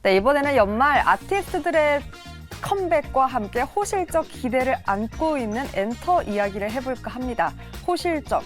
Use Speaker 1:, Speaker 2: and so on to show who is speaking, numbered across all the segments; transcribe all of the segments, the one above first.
Speaker 1: 네, 이번에는 연말 아티스트들의 컴백과 함께 호실적 기대를 안고 있는 엔터 이야기를 해볼까 합니다. 호실적,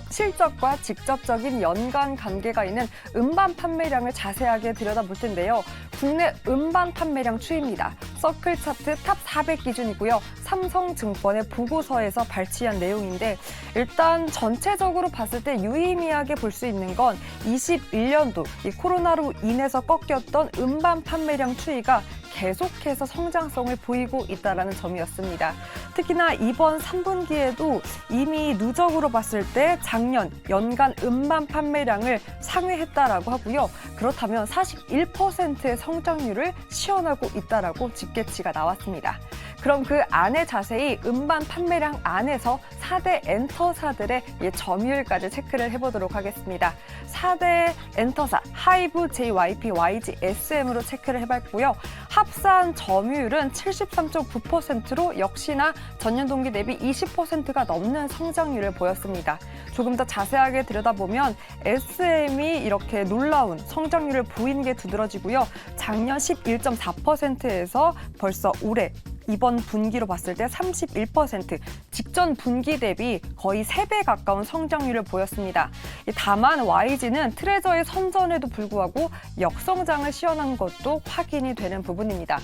Speaker 1: 실적과 직접적인 연관 관계가 있는 음반 판매량을 자세하게 들여다볼 텐데요. 국내 음반 판매량 추이입니다. 서클 차트 탑 400 기준이고요. 삼성증권의 보고서에서 발췌한 내용인데 일단 전체적으로 봤을 때 유의미하게 볼 수 있는 건 21년도 이 코로나로 인해서 꺾였던 음반 판매량 추이가 계속해서 성장성을 보이고 있다는 점이었습니다. 특히나 이번 3분기에도 이미 누적으로 봤을 때 작년 연간 음반 판매량을 상회했다라고 하고요. 그렇다면 41%의 성장률을 시현하고 있다라고 집계치가 나왔습니다. 그럼 그 안에 자세히 음반 판매량 안에서 4대 엔터사들의 점유율까지 체크를 해보도록 하겠습니다. 4대 엔터사 하이브, JYP, YG, SM으로 체크를 해봤고요. 합산 점유율은 73.9%로 역시나 전년 동기 대비 20%가 넘는 성장률을 보였습니다. 조금 더 자세하게 들여다보면 SM이 이렇게 놀라운 성장률을 보이는 게 두드러지고요. 작년 11.4%에서 벌써 올해 이번 분기로 봤을 때 31%, 직전 분기 대비 거의 3배 가까운 성장률을 보였습니다. 다만 YG는 트레저의 선전에도 불구하고 역성장을 시현한 것도 확인이 되는 부분입니다.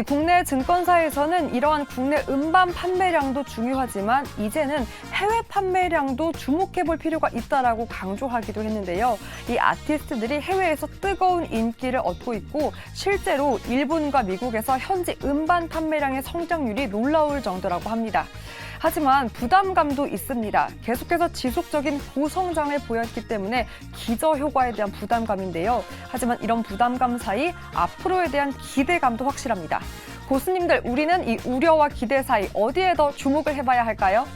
Speaker 1: 국내 증권사에서는 이러한 국내 음반 판매량도 중요하지만 이제는 해외 판매량도 주목해볼 필요가 있다라고 강조하기도 했는데요. 이 아티스트들이 해외에서 뜨거운 인기를 얻고 있고 실제로 일본과 미국에서 현지 음반 판매량의 성장률이 놀라울 정도라고 합니다. 하지만 부담감도 있습니다. 계속해서 지속적인 고성장을 보였기 때문에 기저효과에 대한 부담감인데요. 하지만 이런 부담감 사이 앞으로에 대한 기대감도 확실합니다. 고수님들, 우리는 이 우려와 기대 사이 어디에 더 주목을 해봐야 할까요?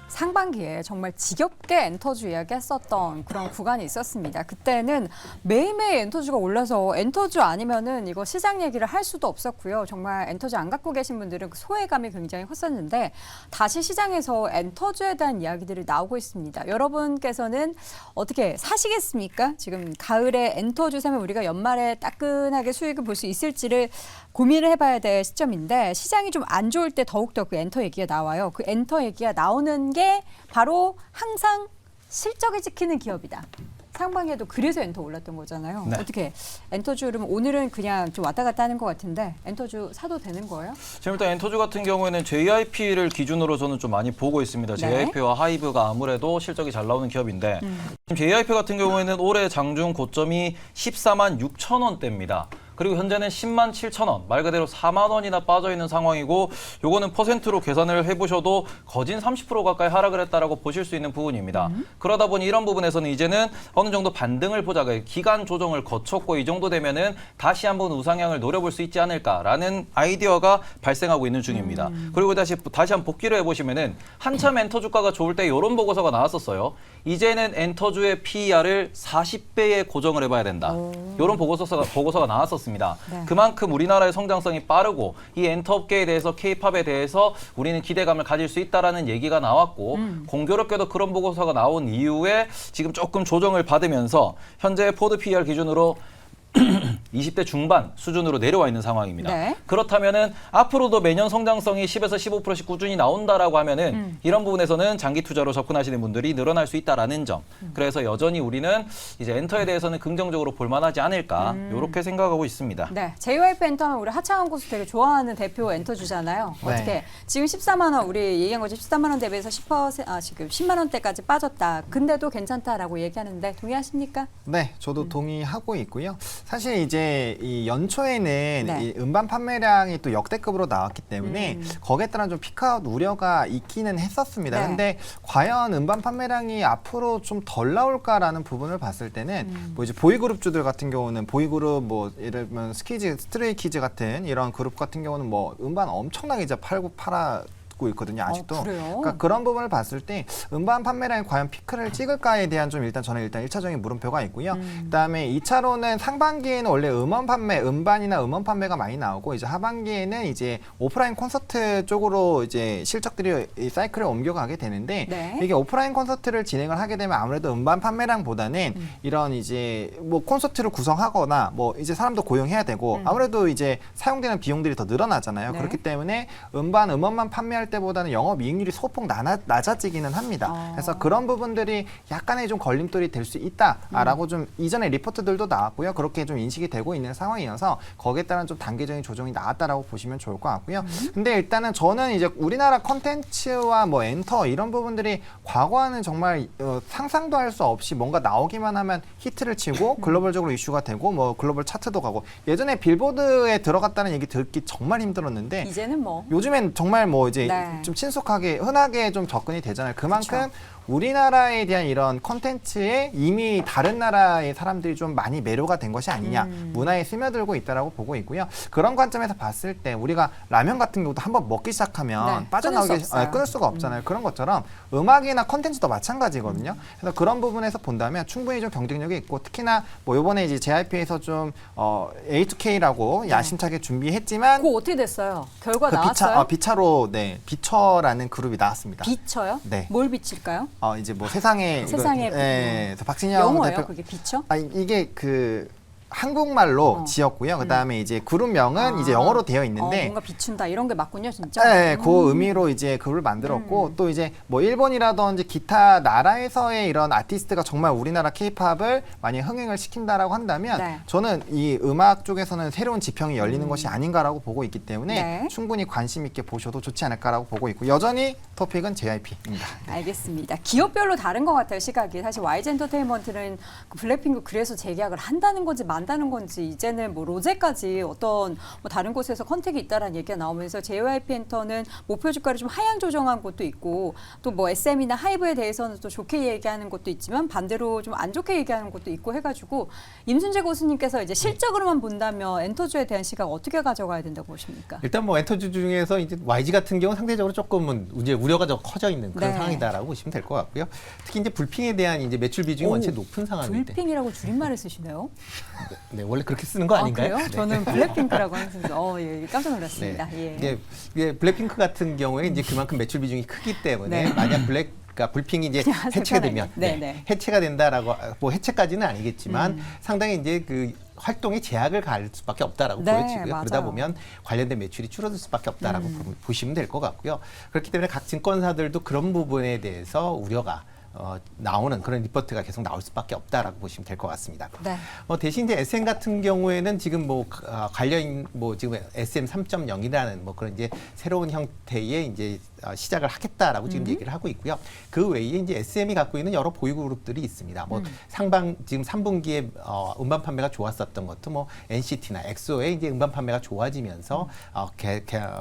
Speaker 2: 상반기에 정말 지겹게 엔터주 이야기했었던 그런 구간이 있었습니다. 그때는 매일매일 엔터주가 올라서 엔터주 아니면은 이거 시장 얘기를 할 수도 없었고요. 정말 엔터주 안 갖고 계신 분들은 그 소외감이 굉장히 컸었는데 다시 시장에서 엔터주에 대한 이야기들이 나오고 있습니다. 여러분께서는 어떻게 사시겠습니까? 지금 가을에 엔터주 사면 우리가 연말에 따끈하게 수익을 볼 수 있을지를 고민을 해봐야 될 시점인데 시장이 좀 안 좋을 때 더욱더 그 엔터 얘기가 나와요. 그 엔터 얘기가 나오는 게 바로 항상 실적을 지키는 기업이다. 상반기에도 그래서 엔터 올랐던 거잖아요.
Speaker 3: 네.
Speaker 2: 어떻게 엔터주 그러면 오늘은 그냥 좀 왔다 갔다 하는 것 같은데 엔터주 사도 되는 거예요?
Speaker 3: 지금 일단 엔터주 같은 경우에는 JYP를 기준으로 저는 좀 많이 보고 있습니다.
Speaker 2: 네.
Speaker 3: JYP와 하이브가 아무래도 실적이 잘 나오는 기업인데 지금 JYP 같은 경우에는 올해 장중 고점이 14만 6천 원대입니다. 그리고 현재는 10만 7천 원, 말 그대로 4만 원이나 빠져 있는 상황이고 요거는 퍼센트로 계산을 해보셔도 거진 30% 가까이 하락을 했다라고 보실 수 있는 부분입니다. 그러다 보니 이런 부분에서는 이제는 어느 정도 반등을 보자, 기간 조정을 거쳤고 이 정도 되면은 다시 한번 우상향을 노려볼 수 있지 않을까라는 아이디어가 발생하고 있는 중입니다. 그리고 다시 한번 복기를 해보시면은 한참 엔터 주가가 좋을 때 이런 보고서가 나왔었어요. 이제는 엔터주의 PER을 40배에 고정을 해봐야 된다. 이런 보고서가 나왔었습니다.
Speaker 2: 네.
Speaker 3: 그만큼 우리나라의 성장성이 빠르고 이 엔터 업계에 대해서 K-팝에 대해서 우리는 기대감을 가질 수 있다라는 얘기가 나왔고 공교롭게도 그런 보고서가 나온 이후에 지금 조금 조정을 받으면서 현재 포드 PER 기준으로 20대 중반 수준으로 내려와 있는 상황입니다.
Speaker 2: 네.
Speaker 3: 그렇다면은 앞으로도 매년 성장성이 10에서 15%씩 꾸준히 나온다라고 하면은 이런 부분에서는 장기 투자로 접근하시는 분들이 늘어날 수 있다라는 점. 그래서 여전히 우리는 이제 엔터에 대해서는 긍정적으로 볼만하지 않을까 이렇게 생각하고 있습니다.
Speaker 2: 네, JYP 엔터 하면 우리 하창원 고수 되게 좋아하는 대표 엔터주잖아요.
Speaker 4: 네.
Speaker 2: 어떻게 지금 14만 원 우리 얘기한 거죠. 14만 원 대비해서 10% 지금 10만 원대까지 빠졌다. 근데도 괜찮다라고 얘기하는데 동의하십니까?
Speaker 4: 네, 저도 동의하고 있고요. 사실 이제 이 연초에는
Speaker 2: 네.
Speaker 4: 이 음반 판매량이 또 역대급으로 나왔기 때문에 거기에 따른 좀 피크아웃 우려가 있기는 했었습니다.
Speaker 2: 네.
Speaker 4: 근데 과연 음반 판매량이 앞으로 좀 덜 나올까라는 부분을 봤을 때는 뭐 이제 보이그룹주들 같은 경우는 보이그룹 뭐 예를 들면 스트레이키즈 같은 이런 그룹 같은 경우는 뭐 음반 엄청나게 이제 팔아 있고 있거든요. 아직도.
Speaker 2: 그래요?
Speaker 4: 그러니까 그런 부분을 봤을 때 음반 판매량이 과연 피크를 찍을까에 대한 좀 저는 일단 1차적인 물음표가 있고요. 그다음에 2차로는 상반기에는 원래 음반이나 음원 판매가 많이 나오고 이제 하반기에는 이제 오프라인 콘서트 쪽으로 이제 실적들이 이 사이클을 옮겨가게 되는데
Speaker 2: 네.
Speaker 4: 이게 오프라인 콘서트를 진행을 하게 되면 아무래도 음반 판매량보다는 이런 이제 뭐 콘서트를 구성하거나 뭐 이제 사람도 고용해야 되고 아무래도 이제 사용되는 비용들이 더 늘어나잖아요.
Speaker 2: 네.
Speaker 4: 그렇기 때문에 음원만 판매할 때보다는 영업이익률이 소폭 낮아지기는 합니다. 그래서 그런 부분들이 약간의 좀 걸림돌이 될 수 있다라고 좀 이전에 리포트들도 나왔고요. 그렇게 좀 인식이 되고 있는 상황이어서 거기에 따른 좀 단계적인 조정이 나왔다라고 보시면 좋을 것 같고요. 근데 일단은 저는 이제 우리나라 컨텐츠와 뭐 엔터 이런 부분들이 과거와는 정말 상상도 할 수 없이 뭔가 나오기만 하면 히트를 치고 글로벌적으로 이슈가 되고 뭐 글로벌 차트도 가고 예전에 빌보드에 들어갔다는 얘기 듣기 정말 힘들었는데
Speaker 2: 이제는 뭐
Speaker 4: 요즘엔 정말 뭐 이제
Speaker 2: 네.
Speaker 4: 좀 친숙하게 흔하게 좀 접근이 되잖아요. 그만큼
Speaker 2: 그쵸.
Speaker 4: 우리나라에 대한 이런 컨텐츠에 이미 다른 나라의 사람들이 좀 많이 매료가 된 것이 아니냐, 문화에 스며들고 있다라고 보고 있고요. 그런 관점에서 봤을 때 우리가 라면 같은 경우도 한번 먹기 시작하면
Speaker 2: 네,
Speaker 4: 끊을 수가 없잖아요. 그런 것처럼 음악이나 컨텐츠도 마찬가지거든요. 그래서 그런 부분에서 본다면 충분히 좀 경쟁력이 있고 특히나 뭐 이번에 이제 JYP에서 좀 A2K라고 야심차게 준비했지만
Speaker 2: 그거 어떻게 됐어요? 결과
Speaker 4: 그
Speaker 2: 나왔어요?
Speaker 4: 비차로 비처라는 그룹이 나왔습니다.
Speaker 2: 비쳐요?
Speaker 4: 네.
Speaker 2: 뭘 비칠까요?
Speaker 4: 이제 뭐 세상에 그래서 박진영
Speaker 2: 영어예요?
Speaker 4: 대표
Speaker 2: 그게 비쳐?
Speaker 4: 이게 그 한국말로 지었고요. 그다음에 이제 그룹명은 이제 영어로 되어 있는데
Speaker 2: 뭔가 비춘다 이런 게 맞군요, 진짜.
Speaker 4: 네, 그 의미로 이제 그걸 만들었고 또 이제 뭐 일본이라든지 기타 나라에서의 이런 아티스트가 정말 우리나라 케이팝을 많이 흥행을 시킨다라고 한다면
Speaker 2: 네.
Speaker 4: 저는 이 음악 쪽에서는 새로운 지평이 열리는 것이 아닌가라고 보고 있기 때문에
Speaker 2: 네.
Speaker 4: 충분히 관심 있게 보셔도 좋지 않을까라고 보고 있고 여전히 토픽은 JYP입니다.
Speaker 2: 알겠습니다. 기업별로 다른 것 같아요, 시각이. 사실 YG 엔터테인먼트는 그 블랙핑크 그래서 재계약을 한다는 건지 만다는 건지 이제는 뭐 로제까지 어떤 뭐 다른 곳에서 컨택이 있다라는 얘기가 나오면서 JYP 엔터는 목표 주가를 좀 하향 조정한 곳도 있고 또 뭐 SM이나 하이브에 대해서는 또 좋게 얘기하는 곳도 있지만 반대로 좀 안 좋게 얘기하는 곳도 있고 해가지고 임순재 교수님께서 이제 실적으로만 본다면 엔터주에 대한 시각 어떻게 가져가야 된다고 보십니까?
Speaker 5: 일단 뭐 엔터주 중에서 이제 YG 같은 경우는 상대적으로 조금은 이제 우려가 더 커져 있는 그런
Speaker 2: 네.
Speaker 5: 상황이다라고 보시면 될 것 같고요. 특히 이제 불핑에 대한 이제 매출 비중이 원체 높은 상황인데.
Speaker 2: 불핑이라고 줄임말을 쓰시네요.
Speaker 5: 네, 원래 그렇게 쓰는 거 아닌가요?
Speaker 2: 그래요?
Speaker 5: 네.
Speaker 2: 저는 블랙핑크라고 하면서 예, 깜짝 놀랐습니다.
Speaker 5: 네.
Speaker 2: 예.
Speaker 5: 이게 블랙핑크 같은 경우에 이제 그만큼 매출 비중이 크기 때문에
Speaker 2: 네.
Speaker 5: 만약 그러니까 불핑이 이제 해체가 되면
Speaker 2: 네.
Speaker 5: 해체가 된다라고 뭐 해체까지는 아니겠지만 상당히 이제 그 활동에 제약을 가할 수밖에 없다라고
Speaker 2: 네,
Speaker 5: 보여지고요.
Speaker 2: 맞아요.
Speaker 5: 그러다 보면 관련된 매출이 줄어들 수밖에 없다라고 보시면 될 것 같고요. 그렇기 때문에 각 증권사들도 그런 부분에 대해서 우려가 나오는 그런 리포트가 계속 나올 수밖에 없다라고 보시면 될 것 같습니다.
Speaker 2: 네.
Speaker 5: 대신 이제 SM 같은 경우에는 지금 뭐 관련 뭐 지금 SM 3.0이라는 뭐 그런 이제 새로운 형태의 이제 시작을 하겠다라고 지금 얘기를 하고 있고요. 그 외에 이제 SM이 갖고 있는 여러 보유 그룹들이 있습니다. 뭐 지금 3분기에 음반 판매가 좋았었던 것도 뭐 NCT나 엑소의 이제 음반 판매가 좋아지면서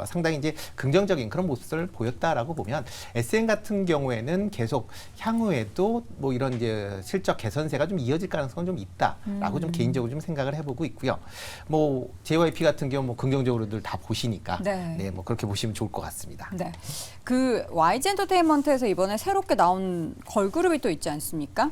Speaker 5: 상당히 이제 긍정적인 그런 모습을 보였다라고 보면 SM 같은 경우에는 계속 향후에도 뭐 이런 이제 실적 개선세가 좀 이어질 가능성은 좀 있다라고 좀 개인적으로 좀 생각을 해보고 있고요. 뭐 JYP 같은 경우 뭐 긍정적으로들 다 보시니까
Speaker 2: 네.
Speaker 5: 뭐 그렇게 보시면 좋을 것 같습니다.
Speaker 2: 네. 그 YG 엔터테인먼트에서 이번에 새롭게 나온 걸그룹이 또 있지 않습니까?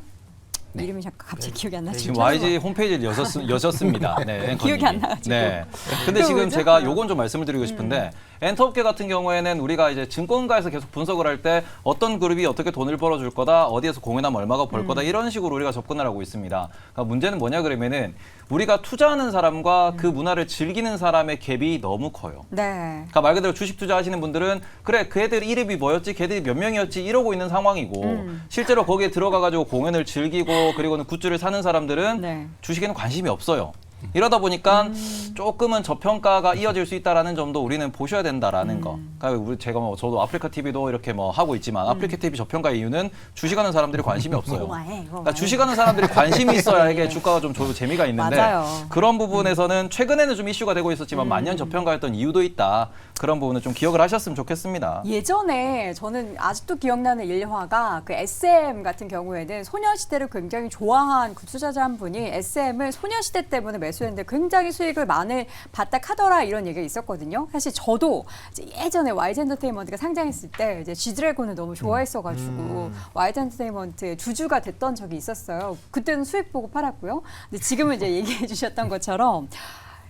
Speaker 5: 네.
Speaker 2: 이름이 잠깐 갑자기 기억이 안 나죠.
Speaker 3: 지금 YG 홈페이지를 여셨습니다. 네, 앵커님이.
Speaker 2: 기억이 안 나가지고.
Speaker 3: 네. 근데
Speaker 2: 그거
Speaker 3: 지금
Speaker 2: 뭐죠?
Speaker 3: 제가 요건 좀 말씀을 드리고 싶은데 엔터업계 같은 경우에는 우리가 이제 증권가에서 계속 분석을 할 때 어떤 그룹이 어떻게 돈을 벌어줄 거다, 어디에서 공연하면 얼마가 벌 거다 이런 식으로 우리가 접근을 하고 있습니다. 그러니까 문제는 뭐냐 그러면은 우리가 투자하는 사람과 그 문화를 즐기는 사람의 갭이 너무 커요.
Speaker 2: 네.
Speaker 3: 그러니까 말 그대로 주식 투자하시는 분들은 그래 그 애들 이름이 뭐였지, 걔들이 몇 명이었지 이러고 있는 상황이고 실제로 거기에 들어가가지고 공연을 즐기고 그리고는 굿즈를 사는 사람들은
Speaker 2: 네.
Speaker 3: 주식에는 관심이 없어요. 이러다 보니까 조금은 저평가가 이어질 수 있다라는 점도 우리는 보셔야 된다라는 거. 그러니까 제가 뭐 저도 아프리카 TV도 이렇게 뭐 하고 있지만 아프리카 TV 저평가의 이유는 주식하는 사람들이 관심이 없어요. 그러니까 주식하는 사람들이 관심이 있어야 이게 주가가 좀 재미가 있는데
Speaker 2: 맞아요.
Speaker 3: 그런 부분에서는 최근에는 좀 이슈가 되고 있었지만 만년 저평가였던 이유도 있다. 그런 부분을 좀 기억을 하셨으면 좋겠습니다.
Speaker 2: 예전에 저는 아직도 기억나는 일화가 그 SM 같은 경우에는 소녀시대를 굉장히 좋아한 그 투자자 한 분이 SM을 소녀시대 때문에 매수했는데 굉장히 수익을 많이 봤다 하더라 이런 얘기가 있었거든요. 사실 저도 이제 예전에 YG 엔터테인먼트가 상장했을 때 이제 G드래곤을 너무 좋아했어가지고 YG 엔터테인먼트의 주주가 됐던 적이 있었어요. 그때는 수익 보고 팔았고요. 근데 지금은 이제 얘기해 주셨던 것처럼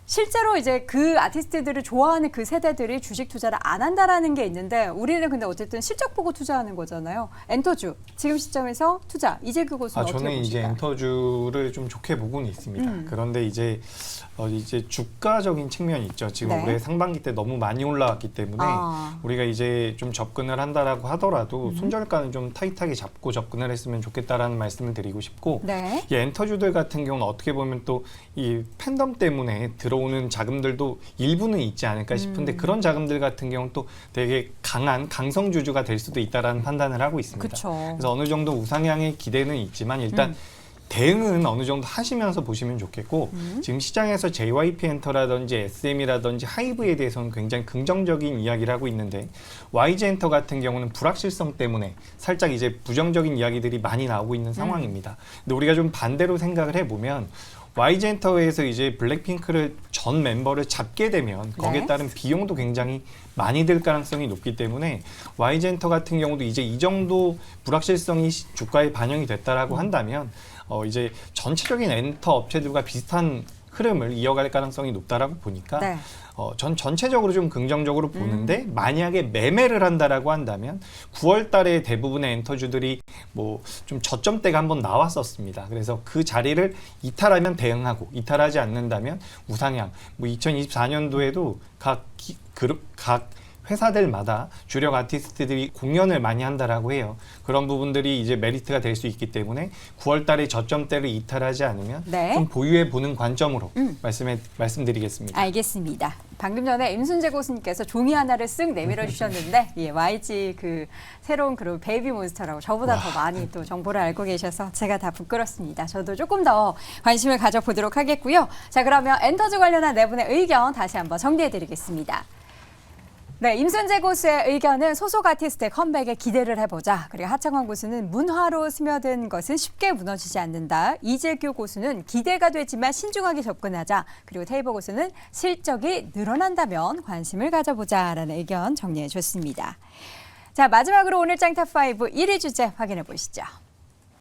Speaker 2: 실제로 이제 그 아티스트들을 좋아하는 그 세대들이 주식 투자를 안 한다라는 게 있는데 우리는 근데 어쨌든 실적 보고 투자하는 거잖아요. 엔터주 지금 시점에서 투자 이재규 교수는 어떻게
Speaker 6: 저는 이제
Speaker 2: 보실까요?
Speaker 6: 엔터주를 좀 좋게 보고는 있습니다. 그런데 이제 주가적인 측면이 있죠. 지금
Speaker 2: 네.
Speaker 6: 올해 상반기 때 너무 많이 올라왔기 때문에 우리가 이제 좀 접근을 한다라고 하더라도 손절가는 좀 타이트하게 잡고 접근을 했으면 좋겠다라는 말씀을 드리고 싶고
Speaker 2: 네.
Speaker 6: 이 엔터주들 같은 경우는 어떻게 보면 또 이 팬덤 때문에 들어오는 자금들도 일부는 있지 않을까 싶은데 그런 자금들 같은 경우는 또 되게 강한 강성주주가 될 수도 있다라는 판단을 하고 있습니다.
Speaker 2: 그쵸.
Speaker 6: 그래서 어느 정도 우상향의 기대는 있지만 일단 대응은 어느 정도 하시면서 보시면 좋겠고 지금 시장에서 JYP 엔터라든지 SM이라든지 하이브에 대해서는 굉장히 긍정적인 이야기를 하고 있는데 YG 엔터 같은 경우는 불확실성 때문에 살짝 이제 부정적인 이야기들이 많이 나오고 있는 상황입니다. 근데 우리가 좀 반대로 생각을 해보면 YG 엔터에서 이제 블랙핑크를 전 멤버를 잡게 되면 거기에
Speaker 2: 네.
Speaker 6: 따른 비용도 굉장히 많이 들 가능성이 높기 때문에 YG 엔터 같은 경우도 이제 이 정도 불확실성이 주가에 반영이 됐다라고 한다면 이제 전체적인 엔터 업체들과 비슷한 흐름을 이어갈 가능성이 높다라고 보니까
Speaker 2: 네.
Speaker 6: 전 전체적으로 좀 긍정적으로 보는데 만약에 매매를 한다라고 한다면 9월 달에 대부분의 엔터주들이 뭐 좀 저점대가 한번 나왔었습니다. 그래서 그 자리를 이탈하면 대응하고 이탈하지 않는다면 우상향. 뭐 2024년도에도 각 회사들마다 주력 아티스트들이 공연을 많이 한다라고 해요. 그런 부분들이 이제 메리트가 될 수 있기 때문에 9월 달에 저점대를 이탈하지 않으면
Speaker 2: 네.
Speaker 6: 좀 보유해 보는 관점으로 말씀드리겠습니다.
Speaker 2: 알겠습니다. 방금 전에 임순재 교수님께서 종이 하나를 쓱 내밀어 주셨는데 예, YG 그 새로운 그룹 베이비몬스터라고 저보다 더 많이 또 정보를 알고 계셔서 제가 다 부끄럽습니다. 저도 조금 더 관심을 가져보도록 하겠고요. 자, 그러면 엔터주 관련한 네 분의 의견 다시 한번 정리해 드리겠습니다. 네, 임순재 고수의 의견은 소속 아티스트의 컴백에 기대를 해보자. 그리고 하창원 고수는 문화로 스며든 것은 쉽게 무너지지 않는다. 이재규 고수는 기대가 되지만 신중하게 접근하자. 그리고 테이버 고수는 실적이 늘어난다면 관심을 가져보자라는 의견 정리해 줬습니다. 자, 마지막으로 오늘 짱탑5 1위 주제 확인해 보시죠.